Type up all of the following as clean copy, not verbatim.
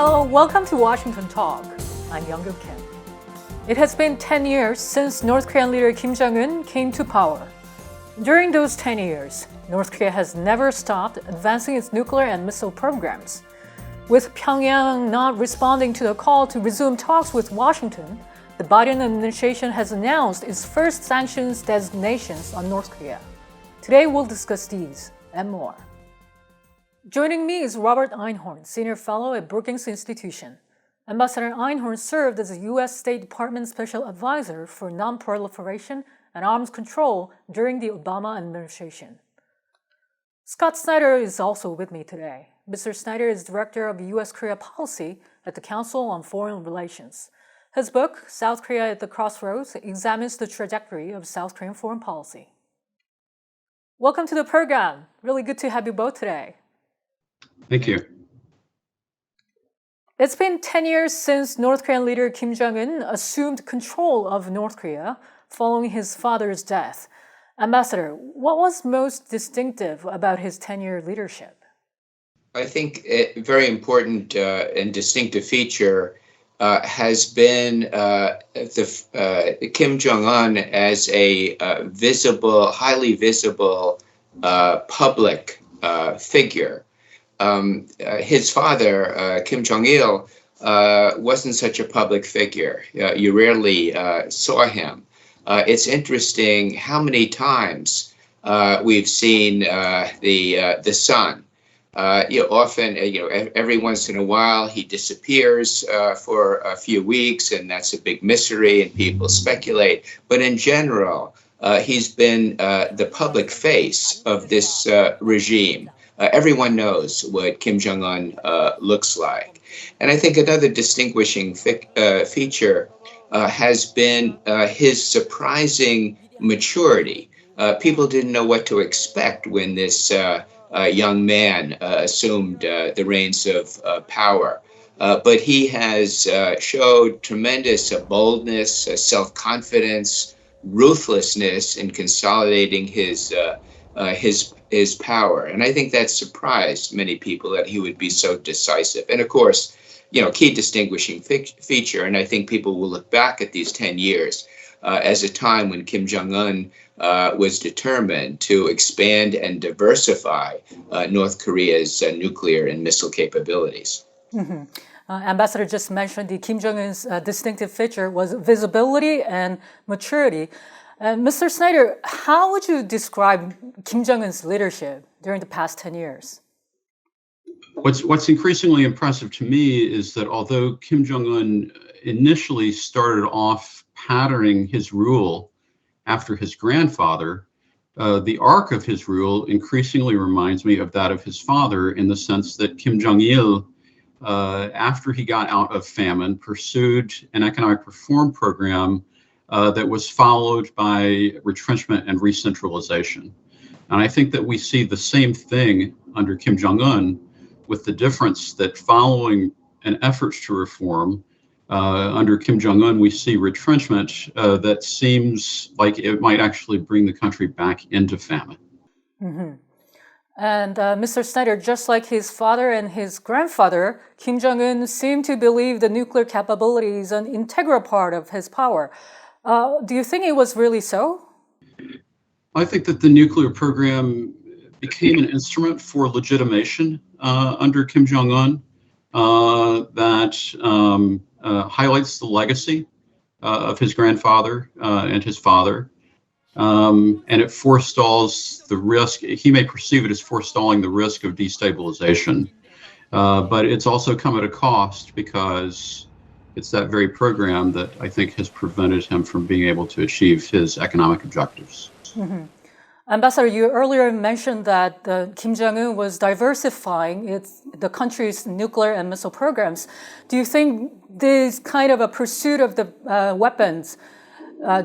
Hello, welcome to Washington Talk. I'm Young-Kyu Kim. It has been 10 years since North Korean leader Kim Jong-un came to power. During those 10 years, North Korea has never stopped advancing its nuclear and missile programs. With Pyongyang not responding to the call to resume talks with Washington, the Biden administration has announced its first sanctions designations on North Korea. Today we'll discuss these and more. Joining me is Robert Einhorn, Senior Fellow at Brookings Institution. Ambassador Einhorn served as the U.S. State Department Special Advisor for Non-Proliferation and Arms Control during the Obama administration. Scott Snyder is also with me today. Mr. Snyder is Director of U.S.-Korea Policy at the Council on Foreign Relations. His book, South Korea at the Crossroads, examines the trajectory of South Korean foreign policy. Welcome to the program. Really good to have you both today. Thank you. It's been 10 years since North Korean leader Kim Jong-un assumed control of North Korea following his father's death. Ambassador, what was most distinctive about his 10-year leadership? I think a very important and distinctive feature has been Kim Jong-un as a highly visible public figure. His father, Kim Jong-il, wasn't such a public figure. You rarely saw him. It's interesting how many times we've seen the son. Often, every once in a while, he disappears for a few weeks, and that's a big mystery, and people speculate. But in general, he's been the public face of this regime. Everyone knows what Kim Jong-un looks like. And I think another distinguishing feature has been his surprising maturity. People didn't know what to expect when this young man assumed the reins of power. But he has showed tremendous boldness, self-confidence, ruthlessness in consolidating his power. And I think that surprised many people that he would be so decisive. And of course, key distinguishing feature, and I think people will look back at these 10 years as a time when Kim Jong-un was determined to expand and diversify North Korea's nuclear and missile capabilities. Mm-hmm. Ambassador just mentioned the Kim Jong-un's distinctive feature was visibility and maturity. Mr. Snyder, how would you describe Kim Jong-un's leadership during the past 10 years? What's increasingly impressive to me is that although Kim Jong-un initially started off patterning his rule after his grandfather, the arc of his rule increasingly reminds me of that of his father in the sense that Kim Jong-il, after he got out of famine, pursued an economic reform program that was followed by retrenchment and re-centralization. And I think that we see the same thing under Kim Jong-un, with the difference that following an effort to reform, under Kim Jong-un, we see retrenchment that seems like it might actually bring the country back into famine. Mm-hmm. And Mr. Snyder, just like his father and his grandfather, Kim Jong-un seemed to believe the nuclear capability is an integral part of his power. Do you think it was really so? I think that the nuclear program became an instrument for legitimation under Kim Jong-un that highlights the legacy of his grandfather and his father. And it forestalls the risk. He may perceive it as forestalling the risk of destabilization, but it's also come at a cost because it's that very program that I think has prevented him from being able to achieve his economic objectives. Mm-hmm. Ambassador, you earlier mentioned that Kim Jong-un was diversifying the country's nuclear and missile programs. Do you think this kind of a pursuit of the weapons,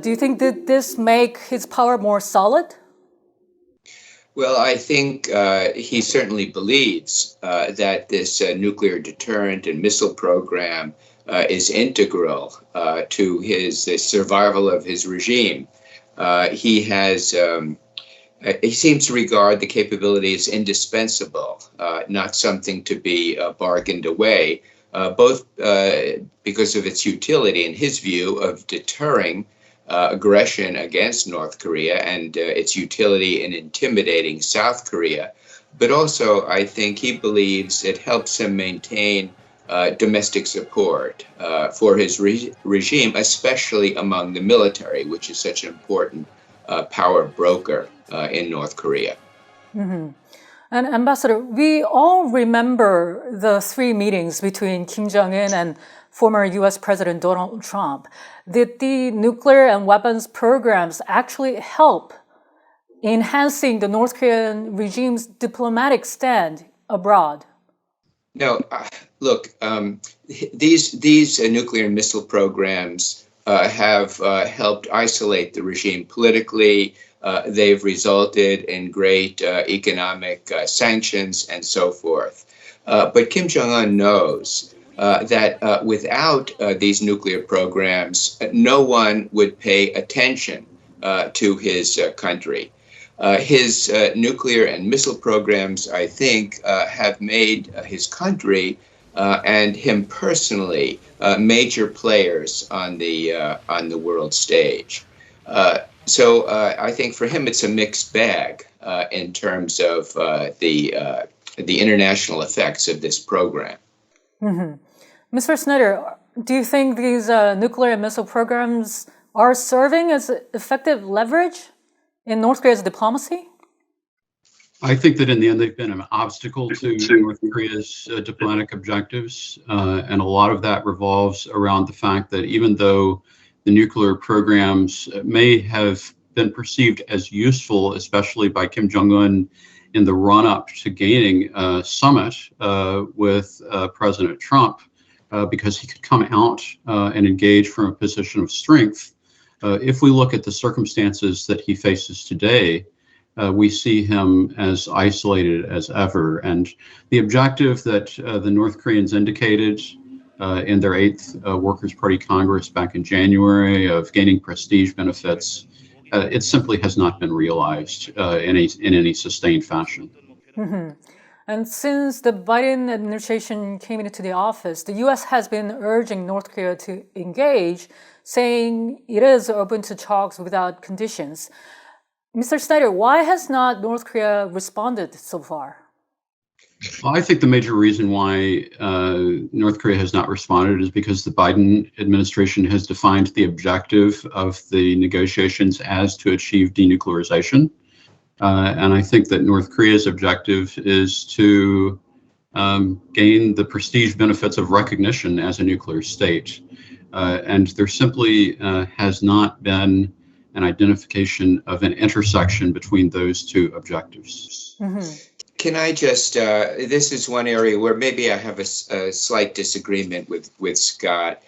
do you think that this make his power more solid? Well, I think he certainly believes that this nuclear deterrent and missile program is integral to the survival of his regime. He seems to regard the capability as indispensable, not something to be bargained away, both because of its utility, in his view, of deterring aggression against North Korea and its utility in intimidating South Korea. But also, I think he believes it helps him maintain domestic support for his regime, especially among the military, which is such an important power broker in North Korea. Mm-hmm. And Ambassador, we all remember the 3 meetings between Kim Jong-un and former US President Donald Trump. Did the nuclear and weapons programs actually help enhancing the North Korean regime's diplomatic stand abroad? No, look, these nuclear and missile programs have helped isolate the regime politically. They've resulted in great economic sanctions and so forth. But Kim Jong-un knows that without these nuclear programs, no one would pay attention to his country. His nuclear and missile programs, I think, have made his country and him personally major players on the world stage. So I think for him it's a mixed bag in terms of the international effects of this program. Mm-hmm. Mr. Snyder, do you think these nuclear and missile programs are serving as effective leverage in North Korea's diplomacy? I think that in the end, they've been an obstacle to North Korea's diplomatic objectives. And a lot of that revolves around the fact that even though the nuclear programs may have been perceived as useful, especially by Kim Jong-un in the run-up to gaining a summit with President Trump, because he could come out and engage from a position of strength. If we look at the circumstances that he faces today, we see him as isolated as ever. And the objective that the North Koreans indicated in their 8th Workers' Party Congress back in January of gaining prestige benefits, it simply has not been realized in any sustained fashion. Mm-hmm. And since the Biden administration came into the office, the U.S. has been urging North Korea to engage, saying it is open to talks without conditions. Mr. Snyder, why has not North Korea responded so far? Well, I think the major reason why North Korea has not responded is because the Biden administration has defined the objective of the negotiations as to achieve denuclearization. And I think that North Korea's objective is to gain the prestige benefits of recognition as a nuclear state. And there simply has not been an identification of an intersection between those two objectives. Mm-hmm. Can I just, this is one area where maybe I have a slight disagreement with Scott.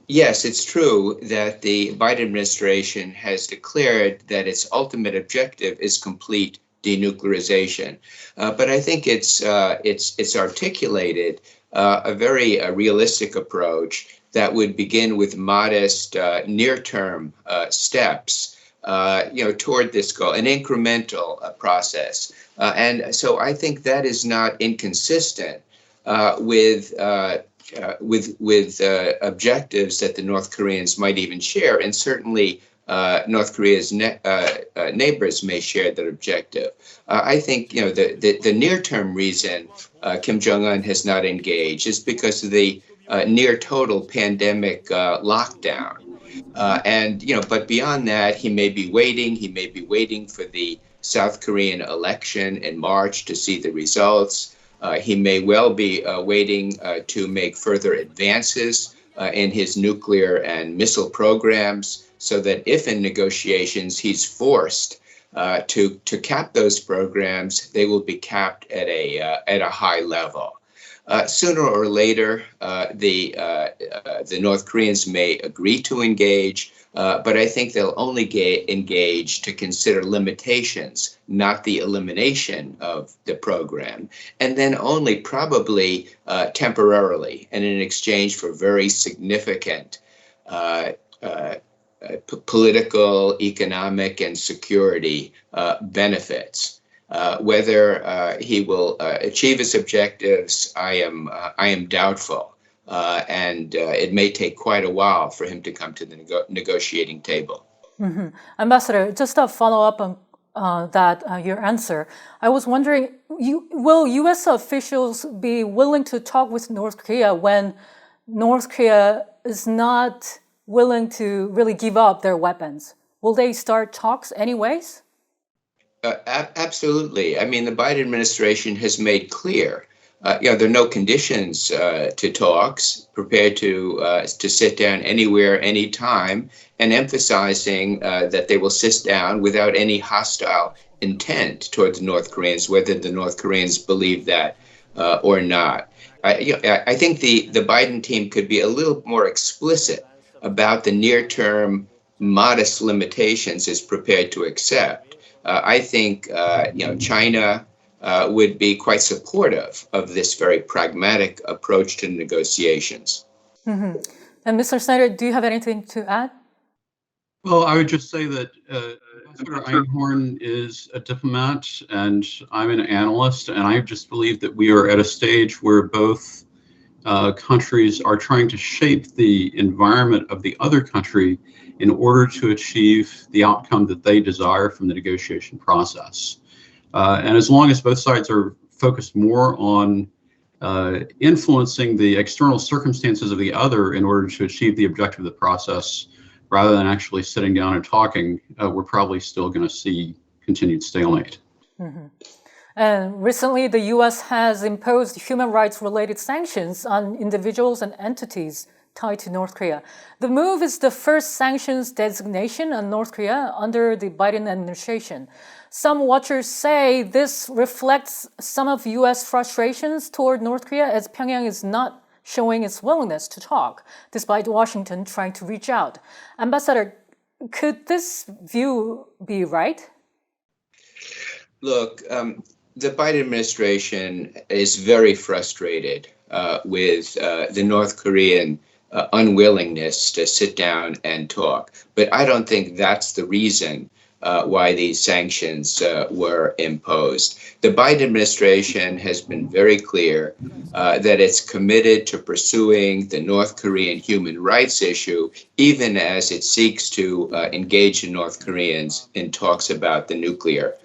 Yes, it's true that the Biden administration has declared that its ultimate objective is complete denuclearization. But I think it's articulated a very realistic approach that would begin with modest near-term steps toward this goal, an incremental process. And so I think that is not inconsistent with objectives that the North Koreans might even share, and certainly North Korea's neighbors may share that objective. I think the near-term reason Kim Jong-un has not engaged is because of the near total pandemic lockdown. But beyond that, he may be waiting for the South Korean election in March to see the results. He may well be waiting to make further advances in his nuclear and missile programs, so that if in negotiations he's forced to cap those programs, they will be capped at a high level. Sooner or later, the North Koreans may agree to engage, but I think they'll only engage to consider limitations, not the elimination of the program, and then only probably temporarily, and in exchange for very significant political, economic, and security benefits. Whether he will achieve his objectives, I am doubtful, and it may take quite a while for him to come to the negotiating table. Mm-hmm. Ambassador, just to follow up on your answer, I was wondering, will U.S. officials be willing to talk with North Korea when North Korea is not willing to really give up their weapons? Will they start talks anyways? Absolutely. I mean, the Biden administration has made clear, there are no conditions to talks, prepared to sit down anywhere, anytime, and emphasizing that they will sit down without any hostile intent towards the North Koreans, whether the North Koreans believe that or not. I think the Biden team could be a little more explicit about the near-term modest limitations it's prepared to accept. I think China would be quite supportive of this very pragmatic approach to negotiations. Mm-hmm. And Mr. Snyder, do you have anything to add? Well, I would just say that Ambassador Einhorn is a diplomat and I'm an analyst, and I just believe that we are at a stage where both countries are trying to shape the environment of the other country in order to achieve the outcome that they desire from the negotiation process. And as long as both sides are focused more on influencing the external circumstances of the other in order to achieve the objective of the process, rather than actually sitting down and talking, we're probably still going to see continued stalemate. Mm-hmm. And recently, the U.S. has imposed human rights-related sanctions on individuals and entities tied to North Korea. The move is the first sanctions designation on North Korea under the Biden administration. Some watchers say this reflects some of U.S. frustrations toward North Korea, as Pyongyang is not showing its willingness to talk, despite Washington trying to reach out. Ambassador, could this view be right? Look, the Biden administration is very frustrated with the North Korean unwillingness to sit down and talk. But I don't think that's the reason why these sanctions were imposed. The Biden administration has been very clear that it's committed to pursuing the North Korean human rights issue, even as it seeks to engage the North Koreans in talks about the nuclear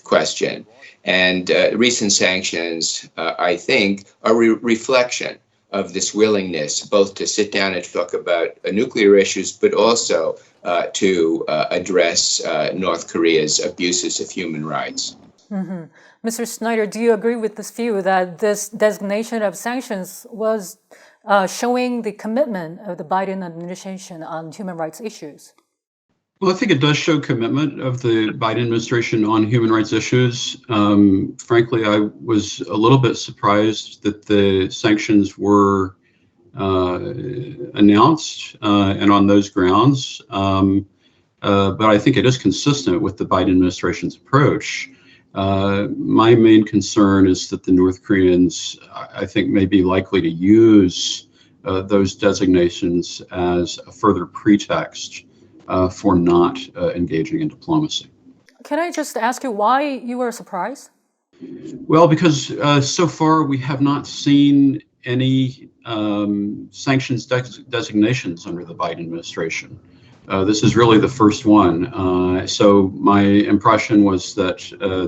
question. And recent sanctions, I think, are a reflection of this willingness both to sit down and talk about nuclear issues, but also to address North Korea's abuses of human rights. Mm-hmm. Mr. Snyder, do you agree with this view that this designation of sanctions was showing the commitment of the Biden administration on human rights issues? Well, I think it does show commitment of the Biden administration on human rights issues. Frankly, I was a little bit surprised that the sanctions were announced and on those grounds. But I think it is consistent with the Biden administration's approach. My main concern is that the North Koreans, I think, may be likely to use those designations as a further pretext for not engaging in diplomacy. Can I just ask you why you were surprised? Well, because so far we have not seen any sanctions designations under the Biden administration. This is really the first one. So my impression was that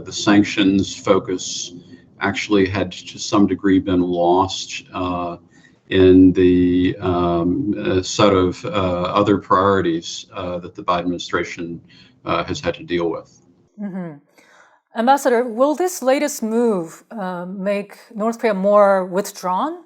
the sanctions focus actually had to some degree been lost in the set of other priorities that the Biden administration has had to deal with. Mm-hmm. Ambassador, will this latest move make North Korea more withdrawn?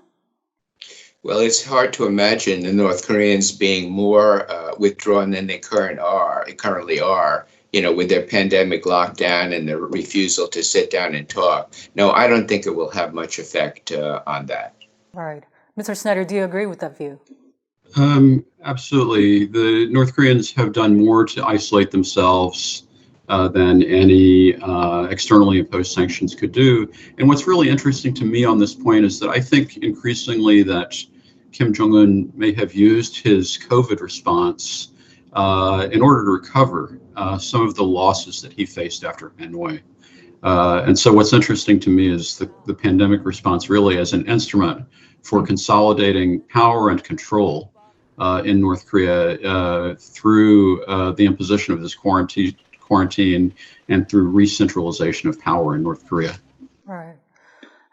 Well, it's hard to imagine the North Koreans being more withdrawn than they currently are, with their pandemic lockdown and their refusal to sit down and talk. No, I don't think it will have much effect on that. Right. Mr. Snyder, do you agree with that view? Absolutely. The North Koreans have done more to isolate themselves than any externally imposed sanctions could do. And what's really interesting to me on this point is that I think increasingly that Kim Jong-un may have used his COVID response in order to recover some of the losses that he faced after Hanoi. And so what's interesting to me is the pandemic response really as an instrument for consolidating power and control in North Korea through the imposition of this quarantine and through re-centralization of power in North Korea. Right.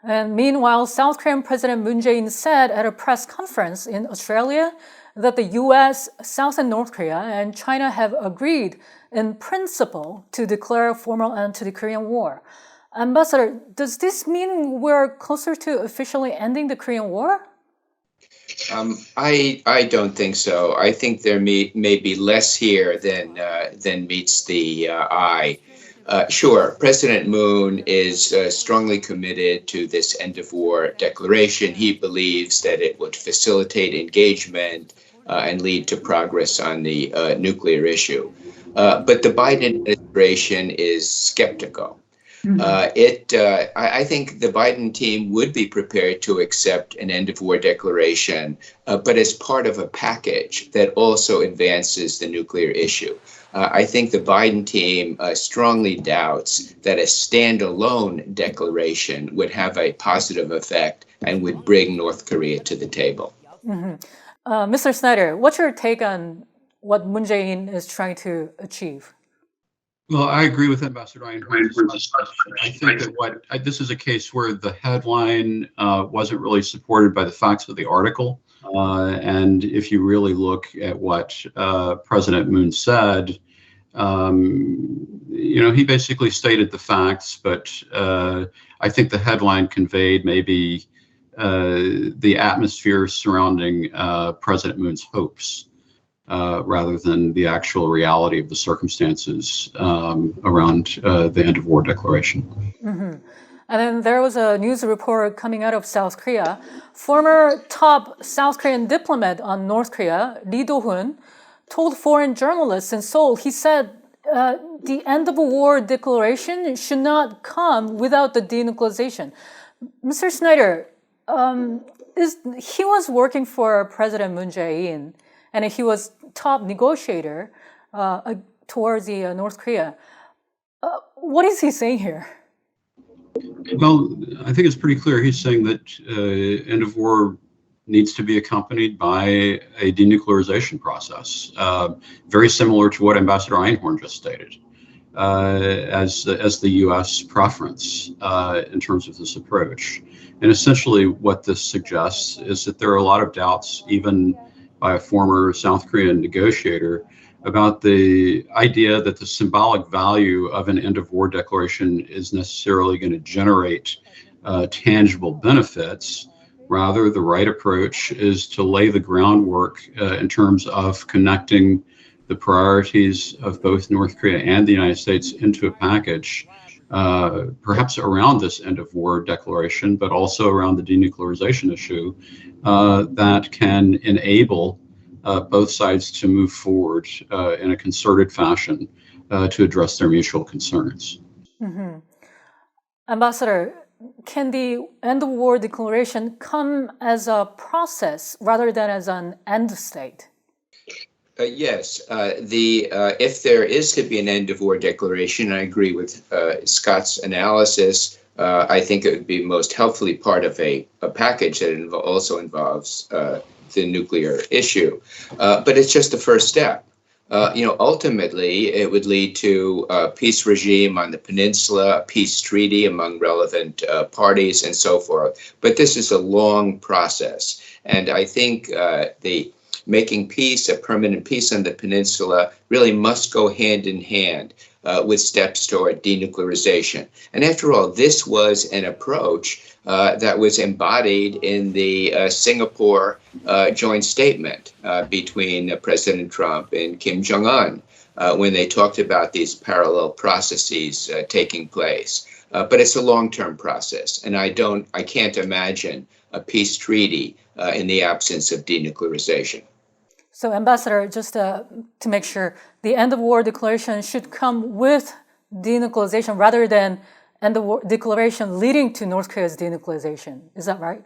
And meanwhile, South Korean President Moon Jae-in said at a press conference in Australia that the US, South and North Korea, and China have agreed in principle to declare a formal end to the Korean War. Ambassador, does this mean we're closer to officially ending the Korean War? I don't think so. I think there may be less here than meets the eye. Sure, President Moon is strongly committed to this end of war declaration. He believes that it would facilitate engagement and lead to progress on the nuclear issue. But the Biden administration is skeptical. I think the Biden team would be prepared to accept an end of war declaration, but as part of a package that also advances the nuclear issue. I think the Biden team strongly doubts that a standalone declaration would have a positive effect and would bring North Korea to the table. Mr. Snyder, what's your take on what Moon Jae-in is trying to achieve? Well, I agree with Ambassador Einhorn. I think that this is a case where the headline wasn't really supported by the facts of the article. And if you really look at what President Moon said, he basically stated the facts, but I think the headline conveyed maybe the atmosphere surrounding President Moon's hopes. Rather than the actual reality of the circumstances around the end of war declaration. And then there was a news report coming out of South Korea. Former top South Korean diplomat on North Korea, Lee Do-hoon, told foreign journalists in Seoul, he said the end of a war declaration should not come without the denuclearization. Mr. Snyder, he was working for President Moon Jae-in, and he was top negotiator towards the North Korea. What is he saying here? Well, I think it's pretty clear. He's saying that end of war needs to be accompanied by a denuclearization process, very similar to what Ambassador Einhorn just stated as the U.S. preference in terms of this approach. And essentially what this suggests is that there are a lot of doubts, even by a former South Korean negotiator, about the idea that the symbolic value of an end of war declaration is necessarily going to generate tangible benefits. Rather, the right approach is to lay the groundwork in terms of connecting the priorities of both North Korea and the United States into a package, perhaps around this end of war declaration, but also around the denuclearization issue, that can enable both sides to move forward in a concerted fashion to address their mutual concerns. Ambassador, can the end of war declaration come as a process rather than as an end state? Yes. If there is to be an end of war declaration, I agree with Scott's analysis. I think it would be most helpfully part of a package that also involves the nuclear issue. But it's just the first step. Ultimately, it would lead to a peace regime on the peninsula, a peace treaty among relevant parties, and so forth. But this is a long process. And I think the making peace, a permanent peace on the peninsula, really must go hand in hand with steps toward denuclearization. And after all, this was an approach that was embodied in the Singapore joint statement between President Trump and Kim Jong-un when they talked about these parallel processes taking place. But it's a long-term process, and I can't imagine a peace treaty in the absence of denuclearization. So, Ambassador, just to make sure, the end of war declaration should come with denuclearization rather than end of war declaration leading to North Korea's denuclearization. Is that right?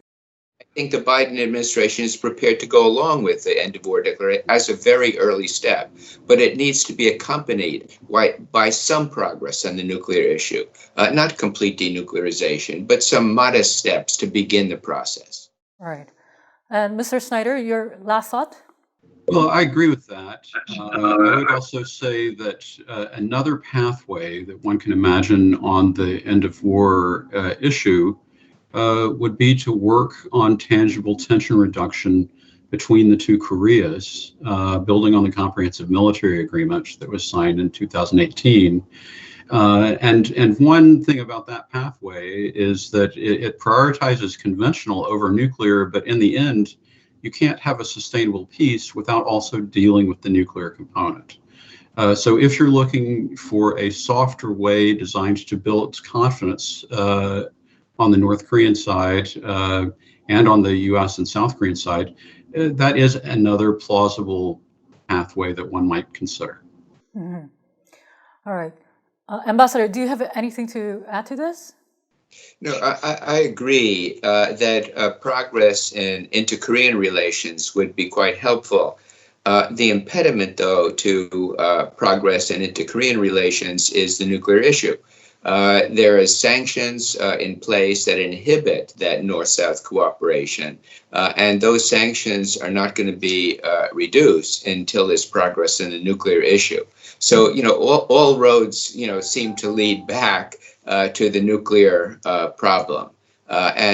I think the Biden administration is prepared to go along with the end of war declaration as a very early step, but it needs to be accompanied by some progress on the nuclear issue, not complete denuclearization, but some modest steps to begin the process. All right. And Mr. Snyder, your last thought? Well, I agree with that. I would also say that another pathway that one can imagine on the end of war issue would be to work on tangible tension reduction between the two Koreas, building on the comprehensive military agreement that was signed in 2018. And one thing about that pathway is that it prioritizes conventional over nuclear, but in the end, you can't have a sustainable peace without also dealing with the nuclear component. So if you're looking for a softer way designed to build confidence on the North Korean side and on the US and South Korean side, that is another plausible pathway that one might consider. Mm-hmm. All right. Ambassador, do you have anything to add to this? No, I agree that progress in inter-Korean relations would be quite helpful. The impediment, though, to progress in inter-Korean relations is the nuclear issue. There are sanctions in place that inhibit that North-South cooperation, and those sanctions are not going to be reduced until there's progress in the nuclear issue. So, all roads, seem to lead back to the nuclear problem. I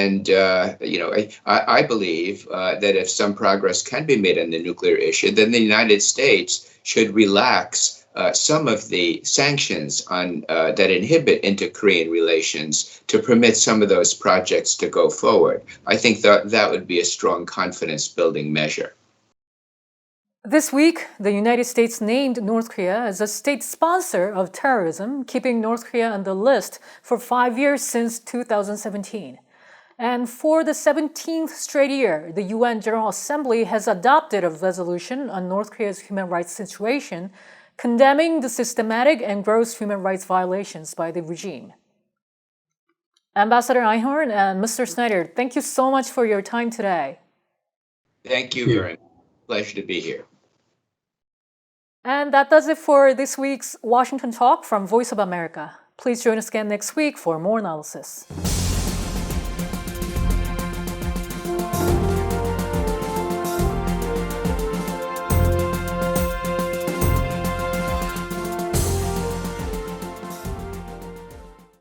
believe that if some progress can be made on the nuclear issue, then the United States should relax some of the sanctions that inhibit inter-Korean relations to permit some of those projects to go forward. I think that would be a strong confidence-building measure. This week, the United States named North Korea as a state sponsor of terrorism, keeping North Korea on the list for 5 years since 2017. And for the 17th straight year, the UN General Assembly has adopted a resolution on North Korea's human rights situation, condemning the systematic and gross human rights violations by the regime. Ambassador Einhorn and Mr. Snyder, thank you so much for your time today. Thank you very much. Pleasure to be here. And that does it for this week's Washington Talk from Voice of America. Please join us again next week for more analysis.